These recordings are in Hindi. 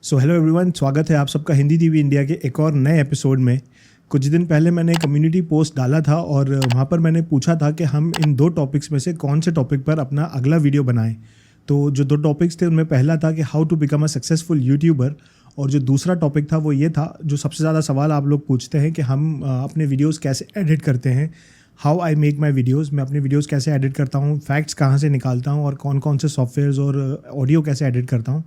सो हेलो एवरीवन, स्वागत है आप सबका हिंदी टीवी इंडिया के एक और नए एपिसोड में। कुछ दिन पहले मैंने कम्युनिटी पोस्ट डाला था और वहाँ पर मैंने पूछा था कि हम इन दो टॉपिक्स में से कौन से टॉपिक पर अपना अगला वीडियो बनाएं। तो जो दो टॉपिक्स थे उनमें पहला था कि how to become a successful YouTuber, और जो दूसरा टॉपिक था वो ये था, जो सबसे ज़्यादा सवाल आप लोग पूछते हैं कि हम अपने वीडियोज़ कैसे एडिट करते हैं। How I make my videos, मैं अपने वीडियोज़ कैसे एडिट करता हूँ, फैक्ट्स कहाँ से निकालता हूँ और कौन कौन से सॉफ्टवेयर्स और ऑडियो कैसे एडिट करता हूँ।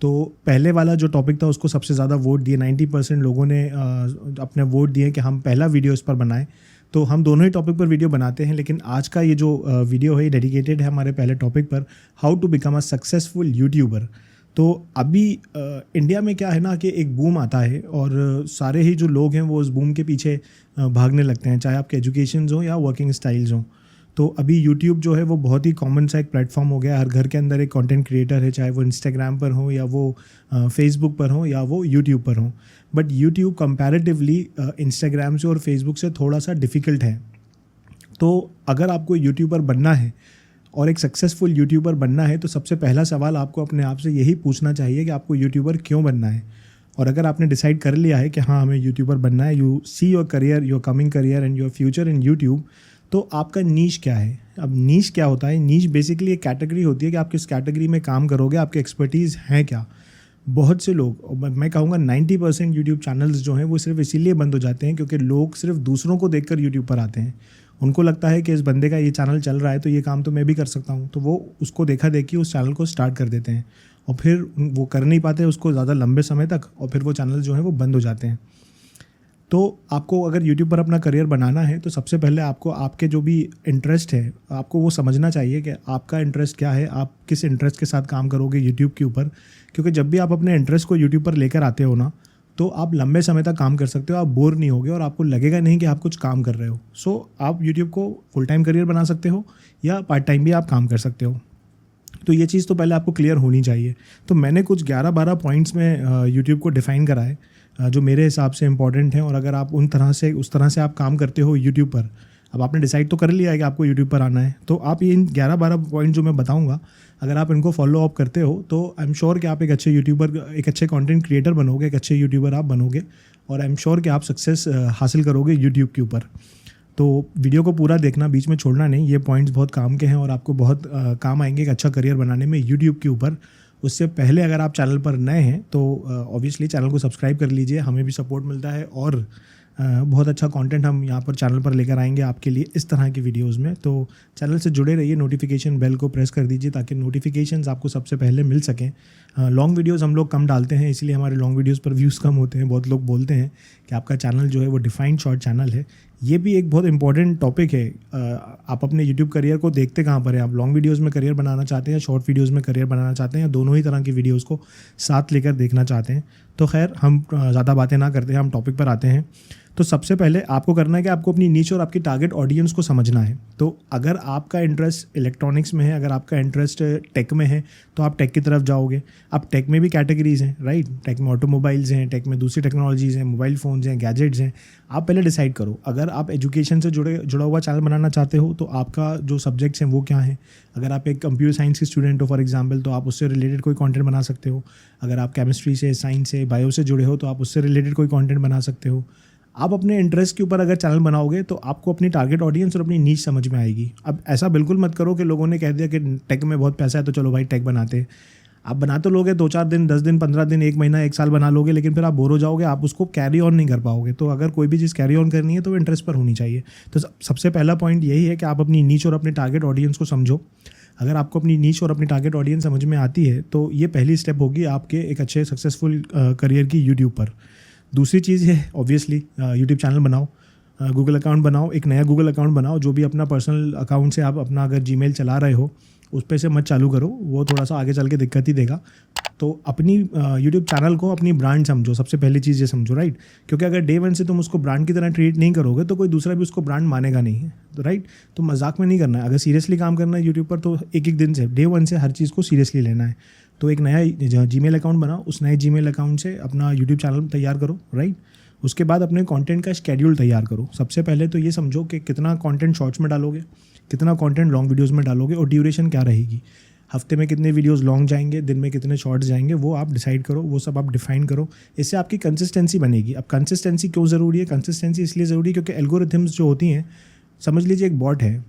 तो पहले वाला जो टॉपिक था उसको सबसे ज़्यादा वोट दिए, 90% लोगों ने अपने वोट दिए कि हम पहला वीडियो इस पर बनाएं। तो हम दोनों ही टॉपिक पर वीडियो बनाते हैं, लेकिन आज का ये जो वीडियो है ये डेडिकेटेड है हमारे पहले टॉपिक पर, how to become a successful YouTuber. तो अभी इंडिया में क्या है ना कि एक बूम आता है और सारे ही जो लोग हैं वो उस बूम के पीछे भागने लगते हैं, चाहे आपके एजुकेशन हो या वर्किंग स्टाइल्स हों। तो अभी यूट्यूब जो है वो बहुत ही कॉमन सा एक प्लेटफॉर्म हो गया है। हर घर के अंदर एक कंटेंट क्रिएटर है, चाहे वो इंस्टाग्राम पर हो या वो फेसबुक पर हो या वो यूट्यूब पर हो। बट यूट्यूब कंपैरेटिवली इंस्टाग्राम से और फेसबुक से थोड़ा सा डिफ़िकल्ट है। तो अगर आपको यूट्यूबर बनना है और एक सक्सेसफुल यूट्यूबर बनना है तो सबसे पहला सवाल आपको अपने आप से यही पूछना चाहिए कि आपको यूट्यूबर क्यों बनना है। और अगर आपने डिसाइड कर लिया है कि हाँ हमें यूट्यूबर बनना है, you see your career, your coming career and your future in YouTube, तो आपका नीश क्या है। अब नीश क्या होता है? नीश बेसिकली एक कैटेगरी होती है कि आप किस कैटेगरी में काम करोगे, आपके एक्सपर्टीज़ हैं क्या। बहुत से लोग, मैं कहूँगा 90% यूट्यूब चैनल्स जो हैं वो सिर्फ इसीलिए बंद हो जाते हैं क्योंकि लोग सिर्फ दूसरों को देखकर यूट्यूब पर आते हैं। उनको लगता है कि इस बंदे का ये चैनल चल रहा है तो ये काम तो मैं भी कर सकता हूँ, तो वो उसको देखा देखी उस चैनल को स्टार्ट कर देते हैं और फिर वो कर नहीं पाते उसको ज़्यादा लंबे समय तक, और फिर वो चैनल जो है वो बंद हो जाते हैं। तो आपको अगर यूट्यूब पर अपना करियर बनाना है तो सबसे पहले आपको आपके जो भी इंटरेस्ट है आपको वो समझना चाहिए कि आपका इंटरेस्ट क्या है, आप किस इंटरेस्ट के साथ काम करोगे यूट्यूब के ऊपर। क्योंकि जब भी आप अपने इंटरेस्ट को यूट्यूब पर लेकर आते हो ना, तो आप लंबे समय तक काम कर सकते हो, आप बोर नहीं होगे और आपको लगेगा नहीं कि आप कुछ काम कर रहे हो। सो आप यूट्यूब को फुल टाइम करियर बना सकते हो या पार्ट टाइम भी आप काम कर सकते हो। तो ये चीज़ तो पहले आपको क्लियर होनी चाहिए। तो मैंने कुछ 11-12 पॉइंट्स में यूट्यूब को डिफ़ाइन करा है जो मेरे हिसाब से इंपॉर्टेंट हैं, और अगर आप उस तरह से आप काम करते हो यूट्यूब पर, अब आपने डिसाइड तो कर लिया है कि आपको यूट्यूब पर आना है, तो आप ये इन 11-12 पॉइंट जो मैं बताऊंगा, अगर आप इनको फॉलो अप करते हो तो आई एम श्योर कि आप एक अच्छे यूट्यूबर, एक अच्छे कंटेंट क्रिएटर बनोगे, एक अच्छे यूट्यूबर आप बनोगे, और आई एम श्योर कि आप सक्सेस हासिल करोगे यूट्यूब के ऊपर। तो वीडियो को पूरा देखना, बीच में छोड़ना नहीं। ये पॉइंट्स बहुत काम के हैं और आपको बहुत काम आएंगे एक अच्छा करियर बनाने में यूट्यूब के ऊपर। उससे पहले अगर आप चैनल पर नए हैं तो ऑब्वियसली चैनल को सब्सक्राइब कर लीजिए, हमें भी सपोर्ट मिलता है और बहुत अच्छा कंटेंट हम यहाँ पर चैनल पर लेकर आएंगे आपके लिए इस तरह की वीडियोस में। तो चैनल से जुड़े रहिए, नोटिफिकेशन बेल को प्रेस कर दीजिए ताकि नोटिफिकेशंस आपको सबसे पहले मिल सकें। लॉन्ग वीडियोस हम लोग कम डालते हैं, इसलिए हमारे लॉन्ग वीडियोस पर व्यूज़ कम होते हैं। बहुत लोग बोलते हैं कि आपका चैनल जो है वो डिफाइंड शॉर्ट चैनल है। ये भी एक बहुत इंपॉर्टेंट टॉपिक है। आप अपने यूट्यूब करियर को देखते कहाँ पर हैं? आप लॉन्ग वीडियोस में करियर बनाना चाहते हैं या शॉर्ट वीडियोस में करियर बनाना चाहते हैं, या दोनों ही तरह की वीडियोस को साथ लेकर देखना चाहते हैं? तो खैर हम ज़्यादा बातें ना करते हैं, हम टॉपिक पर आते हैं। तो सबसे पहले आपको करना है कि आपको अपनी नीच और आपकी टारगेट ऑडियंस को समझना है। तो अगर आपका इंटरेस्ट इलेक्ट्रॉनिक्स में है, अगर आपका इंटरेस्ट टेक में है, तो आप टेक की तरफ जाओगे। अब टेक में भी कैटेगरीज हैं, राइट? टेक में ऑटोमोबाइल्स हैं, टेक में दूसरी टेक्नोलॉजीज़ हैं, मोबाइल फ़ोन्स हैं, गैजेट्स हैं। आप पहले डिसाइड करो। अगर आप एजुकेशन से जुड़ा हुआ चैनल बनाना चाहते हो तो आपका जो सब्जेक्ट्स हैं वो क्या हैं। अगर आप एक कंप्यूटर साइंस के स्टूडेंट हो फॉर एग्जांपल, तो आप उससे रिलेटेड कोई कंटेंट बना सकते हो। अगर आप केमिस्ट्री से, साइंस से, बायो से जुड़े हो तो आप उससे रिलेटेड कोई कंटेंट बना सकते हो। आप अपने इंटरेस्ट के ऊपर अगर चैनल बनाओगे तो आपको अपनी टारगेट ऑडियंस और अपनी नीच समझ में आएगी। अब ऐसा बिल्कुल मत करो कि लोगों ने कह दिया कि टेक में बहुत पैसा है तो चलो भाई टेक बनाते। आप बना तो लोगे 2-4 दिन, 10 दिन, 15 दिन, 1 महीना, 1 साल बना लोगे, लेकिन फिर आप बोर हो जाओगे, आप उसको कैरी ऑन नहीं कर पाओगे। तो अगर कोई भी चीज़ कैरी ऑन करनी है तो इंटरेस्ट पर होनी चाहिए। तो सबसे पहला पॉइंट यही है कि आप अपनी नीच और अपनी टारगेट ऑडियंस को समझो। अगर आपको अपनी नीच और अपनी टारगेट ऑडियंस समझ में आती है तो ये पहली स्टेप होगी आपके एक अच्छे सक्सेसफुल करियर की यूट्यूब पर। दूसरी चीज़ है ऑब्वियसली यूट्यूब चैनल बनाओ, गूगल अकाउंट बनाओ, एक नया गूगल अकाउंट बनाओ। जो भी अपना पर्सनल अकाउंट से आप अपना अगर जीमेल चला रहे हो उस पे से मत चालू करो, वो थोड़ा सा आगे चल के दिक्कत ही देगा। तो अपनी यूट्यूब चैनल को अपनी ब्रांड समझो, सबसे पहली चीज़ ये समझो, राइट? क्योंकि अगर डे वन से तुम उसको ब्रांड की तरह ट्रीट नहीं करोगे तो कोई दूसरा भी उसको ब्रांड मानेगा नहीं है, तो राइट? तो मजाक में नहीं करना है। अगर सीरियसली काम करना है यूट्यूब पर तो एक दिन से, डे वन से हर चीज़ को सीरियसली लेना है। तो एक नया जीमेल अकाउंट बनाओ, उस नए जीमेल अकाउंट से अपना यूट्यूब चैनल तैयार करो, राइट? उसके बाद अपने कंटेंट का शेड्यूल तैयार करो। सबसे पहले तो ये समझो कि कितना कंटेंट शॉर्ट्स में डालोगे, कितना कंटेंट लॉन्ग वीडियोस में डालोगे और ड्यूरेशन क्या रहेगी। हफ्ते में कितने वीडियोस लॉन्ग जाएंगे, दिन में कितने शॉर्ट्स जाएंगे, वो आप डिसाइड करो, वो सब आप डिफाइन करो। इससे आपकी कंसिस्टेंसी बनेगी। अब कंसिस्टेंसी क्यों ज़रूरी है? कंसिस्टेंसी इसलिए ज़रूरी है क्योंकि एल्गोरिथम्स जो होती हैं, समझ लीजिए एक बॉट है,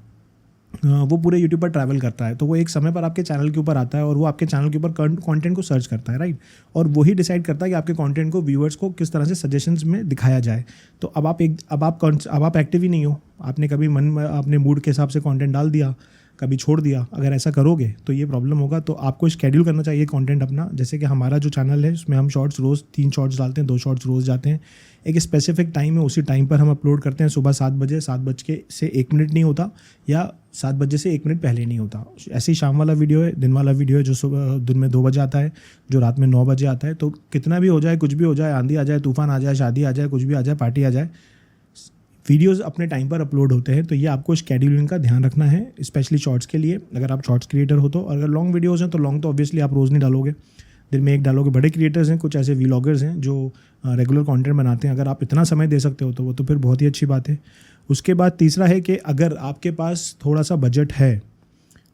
वो पूरे यूट्यूब पर ट्रैवल करता है, तो वो एक समय पर आपके चैनल के ऊपर आता है और वो आपके चैनल के ऊपर कंटेंट को सर्च करता है, राइट। और वही डिसाइड करता है कि आपके कंटेंट को व्यूअर्स को किस तरह से सजेशंस में दिखाया जाए। तो अब आप एक्टिव ही नहीं हो, आपने कभी मन में अपने मूड के हिसाब से कंटेंट डाल दिया, कभी छोड़ दिया। अगर ऐसा करोगे तो ये प्रॉब्लम होगा। तो आपको शेड्यूल करना चाहिए कंटेंट अपना। जैसे कि हमारा जो चैनल है उसमें हम शॉर्ट्स रोज़ 3 शॉर्ट्स डालते हैं, 2 शॉर्ट्स रोज़ जाते हैं। एक स्पेसिफिक टाइम है, उसी टाइम पर हम अपलोड करते हैं। सुबह 7 बजे, 7 बज के 1 मिनट नहीं होता, या 7 बजे से 1 मिनट पहले नहीं होता। ऐसे ही शाम वाला वीडियो है, दिन वाला वीडियो है जो सुबह दिन में 2 बजे आता है, जो रात में 9 बजे आता है। तो कितना भी हो जाए, कुछ भी हो जाए, आंधी आ जाए, तूफान आ जाए, शादी आ जाए, कुछ भी आ जाए, पार्टी आ जाए, वीडियोस अपने टाइम पर अपलोड होते हैं। तो ये आपको शेड्यूलिंग का ध्यान रखना है, स्पेशली शॉर्ट्स के लिए। अगर आप शॉर्ट्स क्रिएटर हो तो, अगर लॉन्ग वीडियोस हैं तो लॉन्ग तो ऑब्वियसली आप रोज़ नहीं डालोगे, दिन में 1 डालोगे। बड़े क्रिएटर्स हैं, कुछ ऐसे व्लॉगर्स हैं जो रेगुलर कंटेंट बनाते हैं। अगर आप इतना समय दे सकते हो तो वो तो फिर बहुत ही अच्छी बात है। उसके बाद तीसरा है कि अगर आपके पास थोड़ा सा बजट है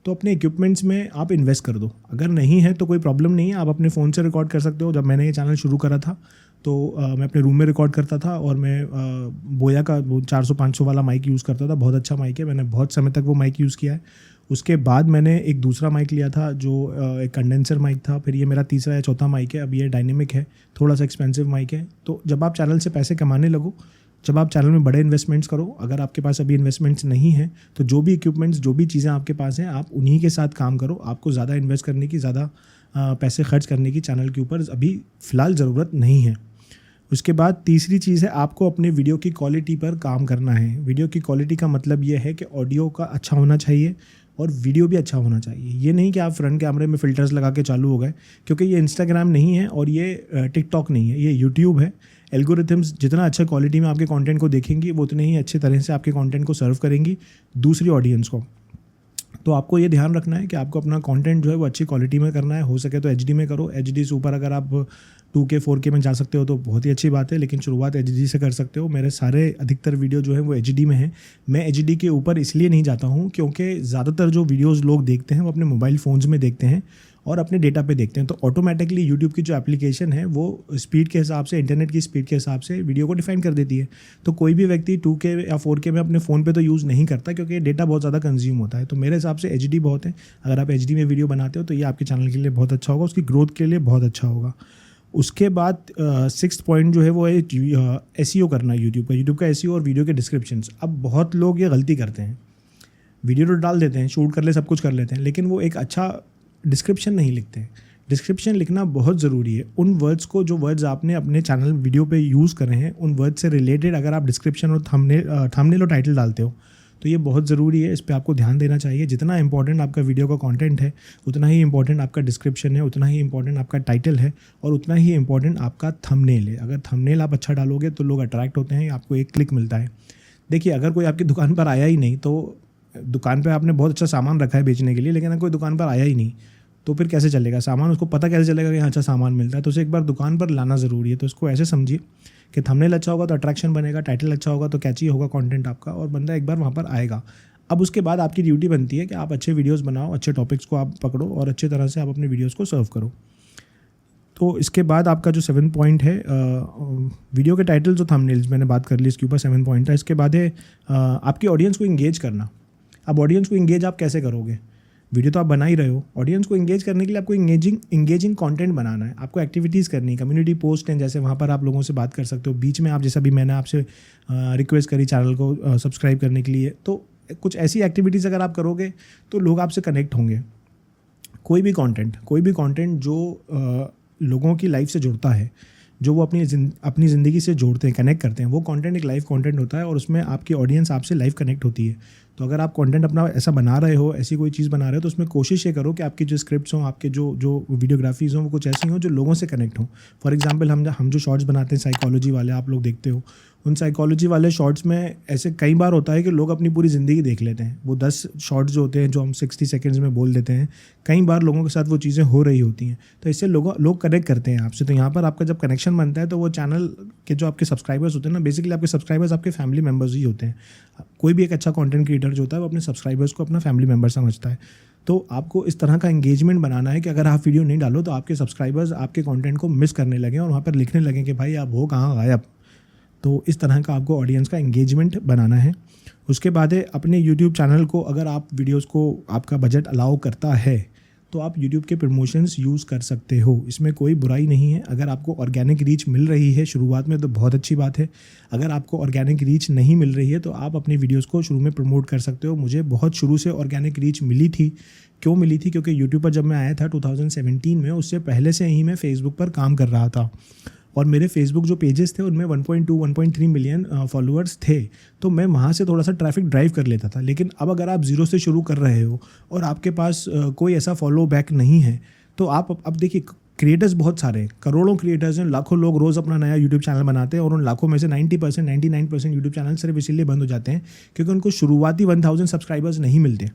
तो अपने इक्विपमेंट्स में आप इन्वेस्ट कर दो। अगर नहीं है तो कोई प्रॉब्लम नहीं है, आप अपने फ़ोन से रिकॉर्ड कर सकते हो। जब मैंने ये चैनल शुरू करा था तो मैं अपने रूम में रिकॉर्ड करता था और मैं बोया का 400-500 वाला माइक यूज़ करता था। बहुत अच्छा माइक है, मैंने बहुत समय तक वो माइक यूज़ किया है। उसके बाद मैंने एक दूसरा माइक लिया था जो एक कंडेंसर माइक था। फिर ये मेरा तीसरा या चौथा माइक है। अब ये डायनेमिक है, थोड़ा सा एक्सपेंसिव माइक है। तो जब आप चैनल से पैसे कमाने लगो, जब आप चैनल में बड़े इन्वेस्टमेंट्स करो, अगर आपके पास अभी इन्वेस्टमेंट्स नहीं हैं तो जो भी इक्विपमेंट्स, जो भी चीज़ें आपके पास हैं, आप उन्हीं के साथ काम करो। आपको ज़्यादा इन्वेस्ट करने की, ज़्यादा पैसे खर्च करने की चैनल के ऊपर अभी फ़िलहाल ज़रूरत नहीं है। उसके बाद तीसरी चीज़ है, आपको अपने वीडियो की क्वालिटी पर काम करना है। वीडियो की क्वालिटी का मतलब ये है कि ऑडियो का अच्छा होना चाहिए और वीडियो भी अच्छा होना चाहिए। ये नहीं कि आप फ्रंट कैमरे में फ़िल्टर्स लगा के चालू हो गए, क्योंकि ये इंस्टाग्राम नहीं है और ये टिकटॉक नहीं है, ये यूट्यूब है। एल्गोरिथम्स जितना अच्छा क्वालिटी में आपके कंटेंट को देखेंगी, वो उतने ही अच्छे तरह से आपके कंटेंट को सर्व करेंगी दूसरी ऑडियंस को। तो आपको ये ध्यान रखना है कि आपको अपना कंटेंट जो है वो अच्छी क्वालिटी में करना है। हो सके तो एचडी में करो। एचडी से ऊपर अगर आप 2K 4K में जा सकते हो तो बहुत ही अच्छी बात है, लेकिन शुरुआत एचडी से कर सकते हो। मेरे सारे अधिकतर वीडियो जो है वो एचडी में है। मैं एचडी के ऊपर इसलिए नहीं जाता हूँ क्योंकि ज़्यादातर जो वीडियोज़ लोग देखते हैं वो अपने मोबाइल फ़ोन्स में देखते हैं और अपने डेटा पे देखते हैं। तो ऑटोमेटिकली यूट्यूब की जो एप्लीकेशन है वो स्पीड के हिसाब से, इंटरनेट की स्पीड के हिसाब से वीडियो को डिफाइन कर देती है। तो कोई भी व्यक्ति 2K या 4K में अपने फ़ोन पे तो यूज़ नहीं करता क्योंकि डेटा बहुत ज़्यादा कंज्यूम होता है। तो मेरे हिसाब से एचडी बहुत है। अगर आप एचडी में वीडियो बनाते हो तो ये आपके चैनल के लिए बहुत अच्छा होगा, उसकी ग्रोथ के लिए बहुत अच्छा होगा। उसके बाद 6th पॉइंट जो है वो है एसईओ करना यूट्यूब का एसईओ और वीडियो के डिस्क्रिप्शंस। अब बहुत लोग ये गलती करते हैं, वीडियो तो डाल देते हैं, शूट कर ले, सब कुछ कर लेते हैं, लेकिन वो एक अच्छा डिस्क्रिप्शन नहीं लिखते हैं। डिस्क्रिप्शन लिखना बहुत ज़रूरी है। उन वर्ड्स को, जो वर्ड्स आपने अपने चैनल वीडियो पे यूज़ करे हैं, उन वर्ड्स से रिलेटेड अगर आप डिस्क्रिप्शन और थंबनेल और टाइटल डालते हो तो ये बहुत ज़रूरी है। इस पे आपको ध्यान देना चाहिए। जितना इंपॉर्टेंट आपका वीडियो का कंटेंट है, उतना ही इंपॉर्टेंट आपका डिस्क्रिप्शन है, उतना ही इंपॉर्टेंट आपका टाइटल है और उतना ही इंपॉर्टेंट आपका थंबनेल है। अगर थंबनेल आप अच्छा डालोगे तो लोग अट्रैक्ट होते हैं, आपको एक क्लिक मिलता है। देखिए, अगर कोई आपकी दुकान पर आया ही नहीं, तो दुकान पे आपने बहुत अच्छा सामान रखा है बेचने के लिए, लेकिन अगर कोई दुकान पर आया ही नहीं तो फिर कैसे चलेगा सामान? उसको पता कैसे चलेगा कि यहाँ अच्छा सामान मिलता है? तो उसे एक बार दुकान पर लाना ज़रूरी है। तो इसको ऐसे समझिए कि थंबनेल अच्छा होगा तो अट्रैक्शन बनेगा, टाइटल अच्छा होगा तो कैची होगा कंटेंट आपका, और बंदा एक बार वहाँ पर आएगा। अब उसके बाद आपकी ड्यूटी बनती है कि आप अच्छे वीडियोज़ बनाओ, अच्छे टॉपिक्स को आप पकड़ो और अच्छे तरह से आप अपने वीडियोज़ को सर्व करो। तो इसके बाद आपका जो 7th पॉइंट है, वीडियो के टाइटल्स और थंबनेल्स, मैंने बात कर ली, इसके ऊपर 7 पॉइंट है। इसके बाद है आपकी ऑडियंस को इंगेज करना। अब ऑडियंस को इंगेज आप कैसे करोगे? वीडियो तो आप बना ही रहे हो, ऑडियंस को इंगेज करने के लिए आपको इंगेजिंग कंटेंट बनाना है। आपको एक्टिविटीज़ करनी है, कम्युनिटी पोस्ट हैं जैसे, वहाँ पर आप लोगों से बात कर सकते हो। बीच में आप, जैसा भी मैंने आपसे रिक्वेस्ट करी चैनल को सब्सक्राइब करने के लिए, तो कुछ ऐसी एक्टिविटीज़ अगर आप करोगे तो लोग आपसे कनेक्ट होंगे। कोई भी कंटेंट जो लोगों की लाइफ से जुड़ता है, जो वो अपनी ज़िंदगी से जोड़ते हैं, कनेक्ट करते हैं, वो कंटेंट एक लाइव कंटेंट होता है और उसमें आपकी ऑडियंस आपसे लाइव कनेक्ट होती है। तो अगर आप कंटेंट अपना ऐसा बना रहे हो, ऐसी कोई चीज़ बना रहे हो, तो उसमें कोशिश ये करो कि आपकी जो स्क्रिप्ट्स हों, आपके जो वीडियोग्राफीज़ हों, वो कुछ ऐसी हों जो लोगों से कनेक्ट हों। फॉर एग्जांपल, हम जो शॉर्ट्स बनाते हैं साइकोलॉजी वाले, आप लोग देखते हो, उन साइकोलॉजी वाले शॉर्ट्स में ऐसे कई बार होता है कि लोग अपनी पूरी ज़िंदगी देख लेते हैं। वो 10 शॉर्ट्स जो होते हैं, जो हम 60 सेकेंड्स में बोल देते हैं, कई बार लोगों के साथ वो चीज़ें हो रही होती हैं, तो इससे लोग कनेक्ट करते हैं आपसे। तो यहाँ पर आपका जब कनेक्शन बनता है तो वो चैनल के जो आपके सब्सक्राइबर्स होते हैं ना, बेसिकली आपके सब्सक्राइबर्स आपके फैमिली मेम्बर्स ही होते हैं। कोई भी एक अच्छा कंटेंट क्रिएटर जो होता है वो अपने सब्सक्राइबर्स को अपना फैमिली मेम्बर समझता है। तो आपको इस तरह का एंगेजमेंट बनाना है कि अगर आप वीडियो नहीं डालो तो आपके सब्सक्राइबर्स आपके कंटेंट को मिस करने लगें और वहाँ पर लिखने लगें कि भाई आप हो कहाँ गायब। तो इस तरह का आपको ऑडियंस का एंगेजमेंट बनाना है। उसके बाद है अपने यूट्यूब चैनल को, अगर आप वीडियोस को आपका बजट अलाउ करता है तो आप यूट्यूब के प्रमोशंस यूज़ कर सकते हो, इसमें कोई बुराई नहीं है। अगर आपको ऑर्गेनिक रीच मिल रही है शुरुआत में तो बहुत अच्छी बात है। अगर आपको ऑर्गेनिक रीच नहीं मिल रही है तो आप अपनी वीडियोस को शुरू में प्रमोट कर सकते हो। मुझे बहुत शुरू से ऑर्गेनिक रीच मिली थी। क्यों मिली थी? क्योंकि यूट्यूब पर जब मैं आया था 2017 में, उससे पहले से ही मैं फेसबुक पर काम कर रहा था और मेरे फेसबुक जो पेजेस थे उनमें 1.2-1.3 मिलियन फॉलोअर्स थे। तो मैं वहाँ से थोड़ा सा ट्रैफिक ड्राइव कर लेता था। लेकिन अब अगर आप ज़ीरो से शुरू कर रहे हो और आपके पास कोई ऐसा फॉलो बैक नहीं है तो आप अब देखिए, क्रिएटर्स बहुत सारे हैं, करोड़ों क्रिएटर्स हैं, लाखों लोग रोज़ अपना नया यूट्यूब चैनल बनाते हैं और उन लाखों में से 90%, 99% यूट्यूब चैनल सिर्फ इसीलिए बंद हो जाते हैं क्योंकि उनको शुरुआती 1000 सब्सक्राइबर्स नहीं मिलते।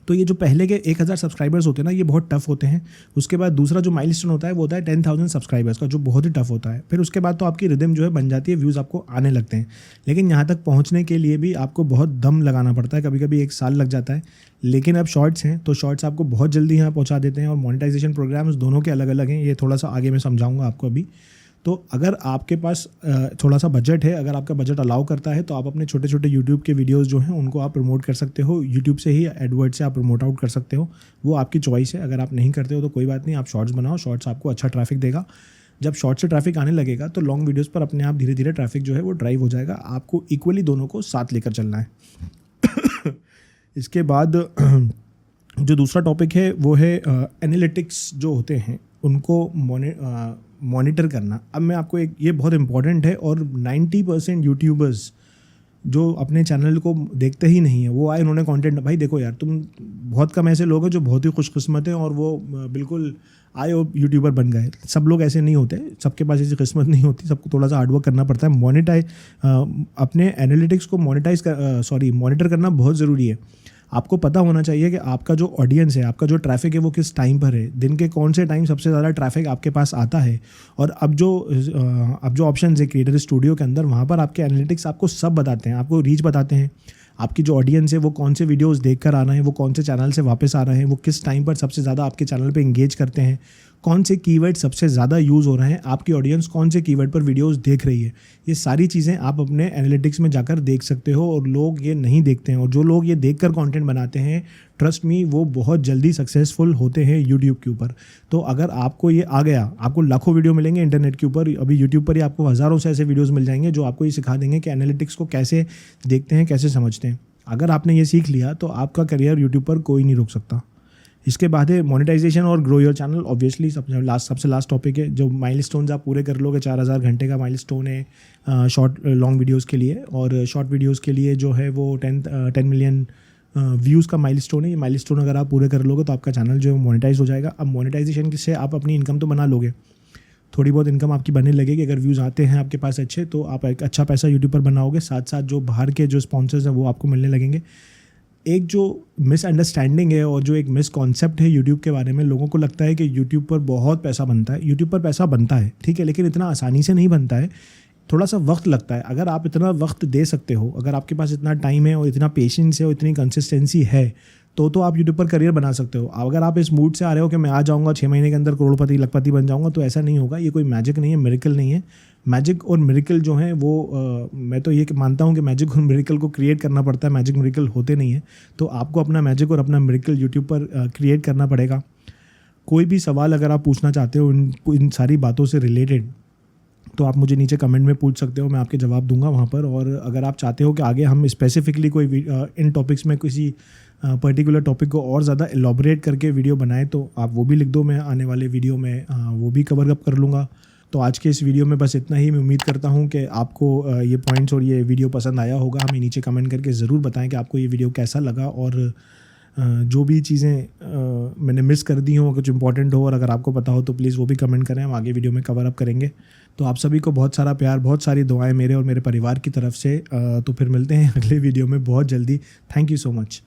तो ये जो पहले के 1000 सब्सक्राइबर्स होते हैं ना, ये बहुत टफ होते हैं। उसके बाद दूसरा जो माइलस्टोन होता है वो होता है 10,000 सब्सक्राइबर्स का, जो बहुत ही टफ होता है। फिर उसके बाद तो आपकी रिदम जो है बन जाती है, व्यूज़ आपको आने लगते हैं। लेकिन यहाँ तक पहुँचने के लिए भी आपको बहुत दम लगाना पड़ता है, कभी कभी 1 साल लग जाता है। लेकिन अब शॉर्ट्स हैं तो शॉर्ट्स आपको बहुत जल्दी यहाँ पहुँचा देते हैं और मोनेटाइजेशन प्रोग्राम्स दोनों के अलग अलग हैं। ये थोड़ा सा आगे मैं समझाऊँगा आपको अभी। तो अगर आपके पास थोड़ा सा बजट है, अगर आपका बजट अलाउ करता है तो आप अपने छोटे छोटे यूट्यूब के वीडियोस जो हैं उनको आप प्रमोट कर सकते हो। यूट्यूब से ही एडवर्ड से आप प्रमोट आउट कर सकते हो, वो आपकी चॉइस है। अगर आप नहीं करते हो तो कोई बात नहीं, आप शॉर्ट्स बनाओ, शॉर्ट्स आपको अच्छा ट्रैफिक देगा। जब शॉर्ट से ट्रैफिक आने लगेगा तो लॉन्ग वीडियोज़ पर अपने आप धीरे धीरे ट्रैफिक जो है वो ड्राइव हो जाएगा। आपको इक्वली दोनों को साथ लेकर चलना है। इसके बाद जो दूसरा टॉपिक है वो है एनालिटिक्स जो होते हैं उनको मॉनिटर करना। अब मैं आपको ये बहुत इंपॉर्टेंट है और 90% यूट्यूबर्स जो अपने चैनल को देखते ही नहीं है, वो आए उन्होंने कंटेंट, भाई देखो यार, तुम बहुत कम ऐसे लोग हैं जो बहुत ही खुशकिस्मत हैं और वो बिल्कुल आए और यूट्यूबर बन गए। सब लोग ऐसे नहीं होते, सबके पास ऐसी किस्मत नहीं होती, सबको थोड़ा सा हार्डवर्क करना पड़ता है। अपने एनालिटिक्स को मॉनिटर करना बहुत ज़रूरी है। आपको पता होना चाहिए कि आपका जो ऑडियंस है, आपका जो ट्रैफिक है वो किस टाइम पर है, दिन के कौन से टाइम सबसे ज़्यादा ट्रैफिक आपके पास आता है। और अब जो ऑप्शन है क्रिएटर स्टूडियो के अंदर, वहाँ पर आपके एनालिटिक्स आपको सब बताते हैं, आपको रीच बताते हैं, आपकी जो ऑडियंस है वो कौन से वीडियोस देखकर आ रहे हैं, वो कौन से चैनल से वापस आ रहे हैं, वो किस टाइम पर सबसे ज़्यादा आपके चैनल पे एंगेज करते हैं, कौन से कीवर्ड सबसे ज़्यादा यूज़ हो रहे हैं, आपकी ऑडियंस कौन से कीवर्ड पर वीडियोस देख रही है। ये सारी चीज़ें आप अपने एनालिटिक्स में जाकर देख सकते हो और लोग ये नहीं देखते हैं। और जो लोग ये देखकर कंटेंट बनाते हैं, ट्रस्ट मी, वो बहुत जल्दी सक्सेसफुल होते हैं यूट्यूब के ऊपर। तो अगर आपको ये आ गया, आपको लाखों वीडियो मिलेंगे इंटरनेट के ऊपर, अभी यूट्यूब पर ही आपको हज़ारों से ऐसे वीडियोज़ मिल जाएंगे जो आपको ये सिखा देंगे कि एनालिटिक्स को कैसे देखते हैं, कैसे समझते हैं। अगर आपने ये सीख लिया तो आपका करियर यूट्यूब पर कोई नहीं रोक सकता। इसके बाद है मोनेटाइजेशन और ग्रो योर चैनल। ऑब्वियसली सबसे लास्ट टॉपिक है। जो माइलस्टोन्स आप पूरे कर लोगे, 4000 घंटे का माइलस्टोन है लॉन्ग वीडियोस के लिए, और शॉर्ट वीडियोस के लिए जो है वो 10 मिलियन व्यूज़ का माइलस्टोन है। ये माइलस्टोन अगर आप पूरे कर लोगे तो आपका चैनल जो है मोनेटाइज हो जाएगा। अब मोनेटाइजेशन से आप अपनी इनकम तो बना लोगे, थोड़ी बहुत इनकम आपकी बनने लगेगी। अगर व्यूज़ आते हैं आपके पास अच्छे तो आप एक अच्छा पैसा यूट्यूब पर बनाओगे। साथ साथ जो बाहर के जो स्पॉन्सर्स हैं वो आपको मिलने लगेंगे। एक जो मिसअंडरस्टैंडिंग है और जो एक मिसकॉन्सेप्ट है यूट्यूब के बारे में, लोगों को लगता है कि यूट्यूब पर बहुत पैसा बनता है। यूट्यूब पर पैसा बनता है, ठीक है, लेकिन इतना आसानी से नहीं बनता है, थोड़ा सा वक्त लगता है। अगर आप इतना वक्त दे सकते हो, अगर आपके पास इतना टाइम है और इतना पेशेंस है और इतनी कंसिस्टेंसी है तो आप यूट्यूब पर करियर बना सकते हो। अगर आप इस मूड से आ रहे हो कि मैं आ जाऊँगा 6 महीने के अंदर करोड़पति लखपति बन जाऊँगा, तो ऐसा नहीं होगा। ये कोई मैजिक नहीं है, मिरेकल नहीं है। मैजिक और मिरेकल जो है वो मैं तो ये मानता हूँ कि मैजिक और मिरेकल को क्रिएट करना पड़ता है, मैजिक मिरेकल होते नहीं है। तो आपको अपना मैजिक और अपना मिरेकल यूट्यूब पर क्रिएट करना पड़ेगा। कोई भी सवाल अगर आप पूछना चाहते हो इन सारी बातों से रिलेटेड, तो आप मुझे नीचे कमेंट में पूछ सकते हो, मैं आपके जवाब दूंगा वहाँ पर। और अगर आप चाहते हो कि आगे हम स्पेसिफिकली कोई इन टॉपिक्स में किसी पर्टिकुलर टॉपिक को और ज़्यादा एलॉबरेट करके वीडियो बनाएं, तो आप वो भी लिख दो, मैं आने वाले वीडियो में वो भी कवर अप कर लूँगा। तो आज के इस वीडियो में बस इतना ही। मैं उम्मीद करता हूँ कि आपको ये पॉइंट्स और ये वीडियो पसंद आया होगा। हमें नीचे कमेंट करके ज़रूर बताएं कि आपको ये वीडियो कैसा लगा, और जो भी चीज़ें मैंने मिस कर दी हों, कुछ इंपॉर्टेंट हो और अगर आपको पता हो तो प्लीज़ वो भी कमेंट करें, हम आगे वीडियो में कवर अप करेंगे। तो आप सभी को बहुत सारा प्यार, बहुत सारी दुआएं मेरे और मेरे परिवार की तरफ से। तो फिर मिलते हैं अगले वीडियो में बहुत जल्दी। Thank you so much.